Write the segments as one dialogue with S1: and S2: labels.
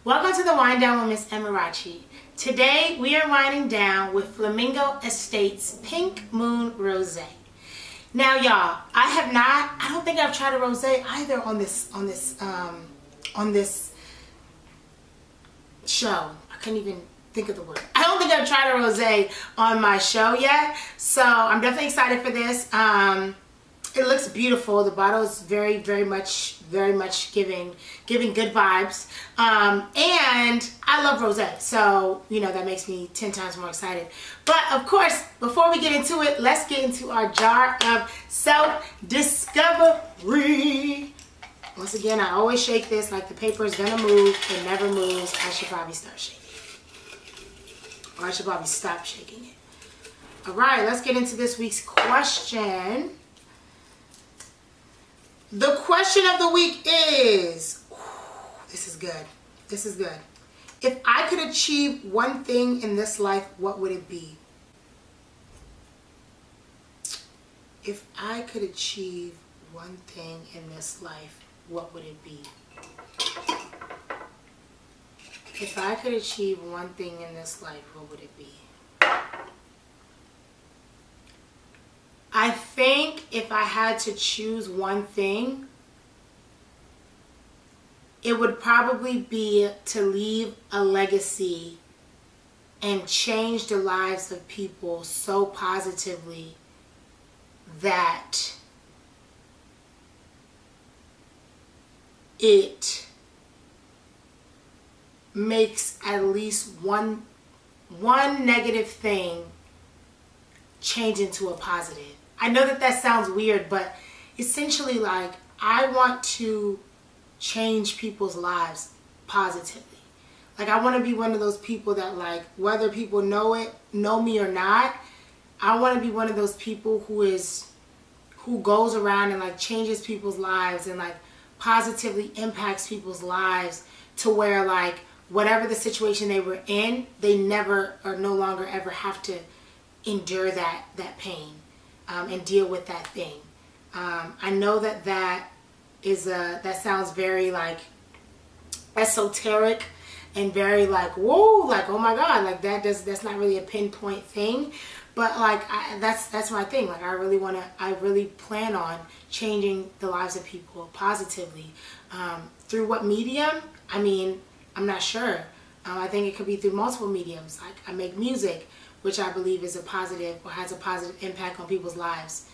S1: Welcome to the Wind Down with Miss Amarachi. Today we are winding down with Flamingo Estates Pink Moon Rosé. Now y'all, I don't think I've tried a rosé either on this show. I couldn't even think of the word. I don't think I've tried a rosé on my show yet, so I'm definitely excited for this. It looks beautiful. The bottle is very much giving good vibes. And I love rosé, so you know that makes me 10 times more excited. But of course, before we get into it, let's get into our jar of self-discovery. Once again, I always shake this like the paper is gonna move. It never moves. I should probably start shaking it. Or I should probably stop shaking it. All right, let's get into this week's question. The question of the week is, this is good. This is good. If I could achieve one thing in this life, what would it be? If I could achieve one thing in this life, what would it be? If I could achieve one thing in this life, what would it be? I think if I had to choose one thing, it would probably be to leave a legacy and change the lives of people so positively that it makes at least one negative thing change into a positive. I know that sounds weird, but essentially, like, I want to change people's lives positively. Like, I want to be one of those people that, like, whether people know me or not, I want to be one of those people who goes around and, like, changes people's lives and, like, positively impacts people's lives to where, like, whatever the situation they were in, they never or no longer ever have to endure that pain and deal with that thing. I know that sounds very, like, esoteric and very, like, whoa, like, oh my God, like that's not really a pinpoint thing, but like that's my thing. Like, I really plan on changing the lives of people positively. Through what medium? I mean, I'm not sure. I think it could be through multiple mediums. Like, I make music, which I believe is a positive or has a positive impact on people's lives.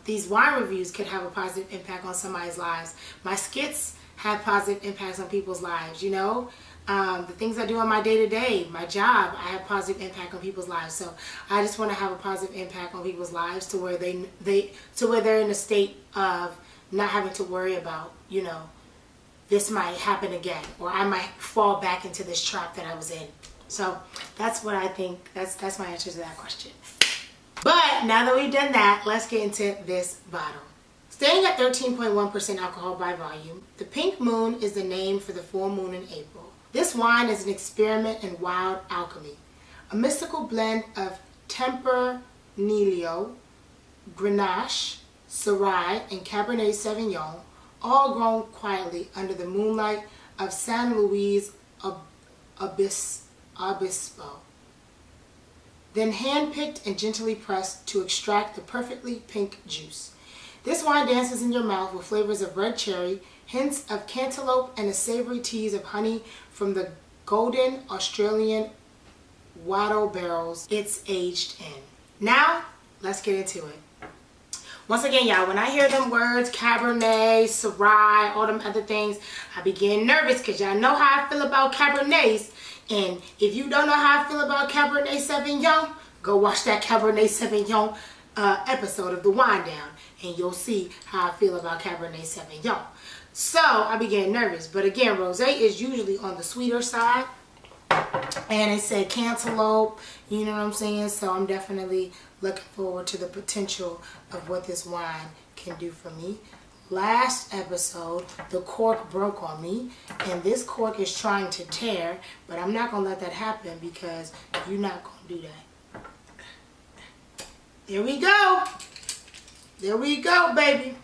S1: These wine reviews could have a positive impact on somebody's lives. My skits have positive impacts on people's lives, you know? The things I do on my day-to-day, my job, I have positive impact on people's lives. So I just want to have a positive impact on people's lives to where they're in a state of not having to worry about, you know, this might happen again, or I might fall back into this trap that I was in. So that's what I think. That's my answer to that question. But now that we've done that, let's get into this bottle. Staying at 13.1% alcohol by volume, the Pink Moon is the name for the full moon in April. This wine is an experiment in wild alchemy, a mystical blend of Tempranillo, Grenache, Syrah, and Cabernet Sauvignon, all grown quietly under the moonlight of San Luis Obispo, then hand-picked and gently pressed to extract the perfectly pink juice. This wine dances in your mouth with flavors of red cherry, hints of cantaloupe, and a savory tease of honey from the golden Australian Wattle barrels it's aged in. Now, let's get into it. Once again, y'all, when I hear them words, Cabernet, Syrah, all them other things, I be getting nervous because y'all know how I feel about Cabernets. And if you don't know how I feel about Cabernet Sauvignon, go watch that Cabernet Sauvignon episode of The Wind Down, and you'll see how I feel about Cabernet Sauvignon. So I be getting nervous. But again, rosé is usually on the sweeter side. And it said cantaloupe, you know what I'm saying? So I'm definitely looking forward to the potential of what this wine can do for me. Last episode, the cork broke on me, and this cork is trying to tear, but I'm not going to let that happen because you're not going to do that. There we go. There we go, baby.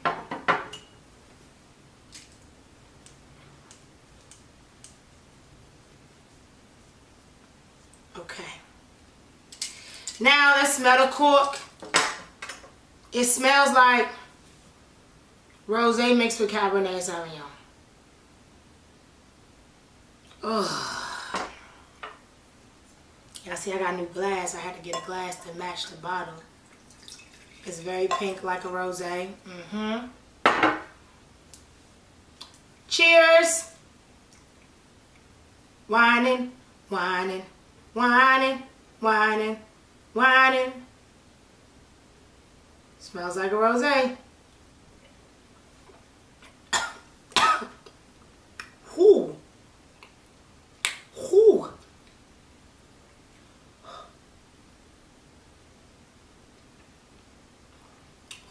S1: Okay. Now let's smell the cork. It smells like rosé mixed with Cabernet Sauvignon. Ugh. Y'all see I got a new glass. I had to get a glass to match the bottle. It's very pink like a rosé. Cheers. Whining, whining, whining, whining, whining. Smells like a rosé. Whoo. Whoo.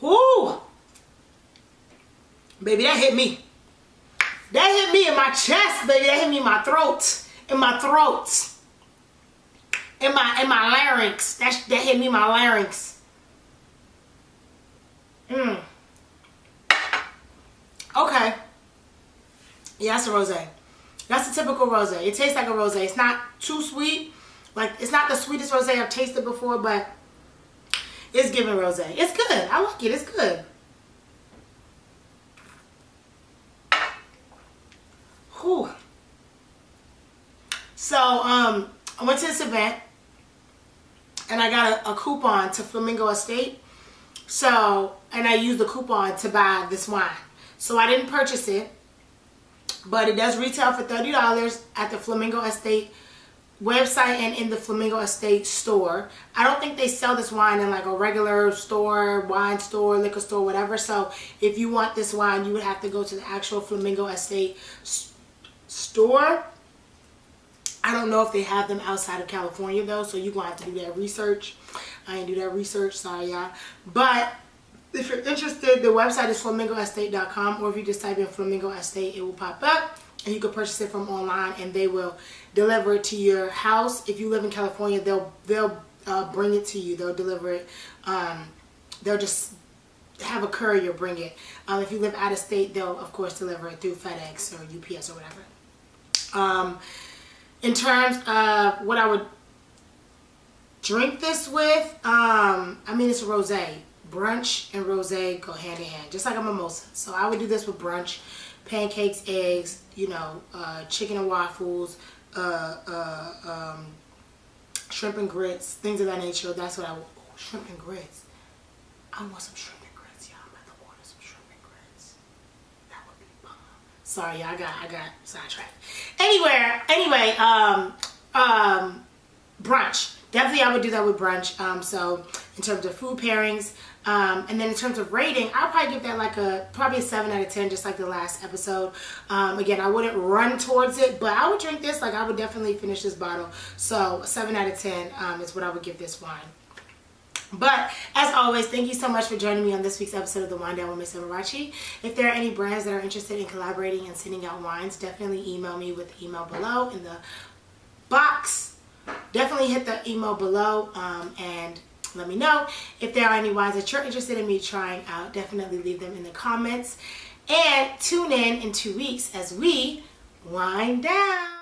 S1: Whoo. Baby, that hit me. That hit me in my chest, baby. That hit me in my throat. In my throat. In my larynx. That hit me in my larynx. Okay. Yeah, that's a rosé. That's a typical rosé. It tastes like a rosé. It's not too sweet. Like, it's not the sweetest rosé I've tasted before, but it's giving rosé. It's good. I like it. It's good. Whew. So, I went to this event and I got a coupon to Flamingo Estate. So, and I used the coupon to buy this wine. So I didn't purchase it, but it does retail for $30 at the Flamingo Estate website and in the Flamingo Estate store. I don't think they sell this wine in like a regular store, wine store, liquor store, whatever. So if you want this wine, you would have to go to the actual Flamingo Estate store. I don't know if they have them outside of California though, so you're going to have to do that research. I didn't do that research, sorry y'all. But if you're interested, the website is flamingoestate.com, or if you just type in Flamingo Estate, it will pop up and you can purchase it from online and they will deliver it to your house. If you live in California, they'll bring it to you. They'll deliver it. They'll just have a courier bring it. If you live out of state, they'll of course deliver it through FedEx or UPS or whatever. In terms of what I would drink this with, I mean, it's a rosé. Brunch and rosé go hand in hand, just like a mimosa. So I would do this with brunch, pancakes, eggs, you know, chicken and waffles, shrimp and grits, things of that nature. That's what I would. Oh, shrimp and grits. I want some shrimp and grits, y'all. I'm about to order some shrimp and grits. That would be bomb. Sorry, y'all. I got sidetracked. Anyway, brunch. Definitely I would do that with brunch. So in terms of food pairings, and then in terms of rating, I'll probably give that like probably a 7 out of 10, just like the last episode. Again, I wouldn't run towards it, but I would drink this. Like, I would definitely finish this bottle. So 7 out of 10 is what I would give this wine. But as always, thank you so much for joining me on this week's episode of The Wine Down with Miss Amarachi. If there are any brands that are interested in collaborating and sending out wines, definitely email me with the email below in the box. Definitely hit the email below and let me know. If there are any wines that you're interested in me trying out, definitely leave them in the comments. And tune in 2 weeks as we wind down.